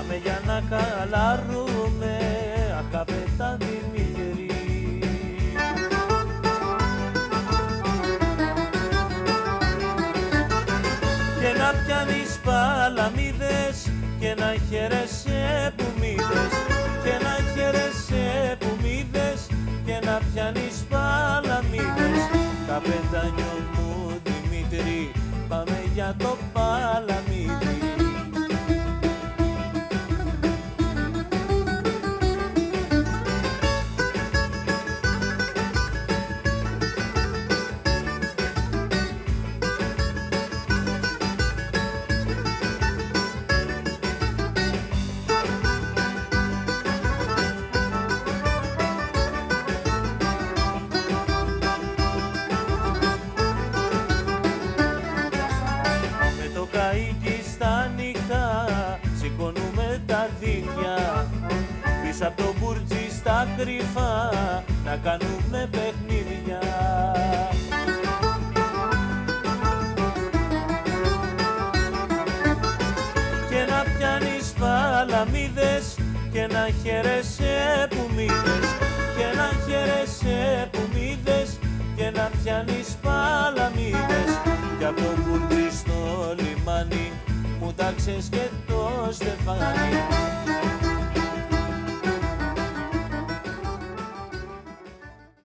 Πάμε για να καλάρουμε, αχαπέτα Δημήτρη. Και να πιάνεις παλαμίδες και να χαίρεσαι που μ' είδες, και να χαίρεσαι που μ' είδες, και να πιάνεις παλαμίδες. Καπετάνιο μου Δημήτρη, πάμε για το παλαμίδι. Καΐκι στα νυχτά, σηκώνουμε τα δίχτυα, πίσω απ' το μπουρτζί στα κρυφά, να κάνουμε παιχνίδια. Και να πιάνεις παλαμίδες και να χαίρεσαι που μ' είδες, και να χαίρεσαι που μ' είδες, και να πιάνεις παλαμίδες. Κι απ' το μπουρτζί στο λιμάνι μου τάξες και το στεφάνι.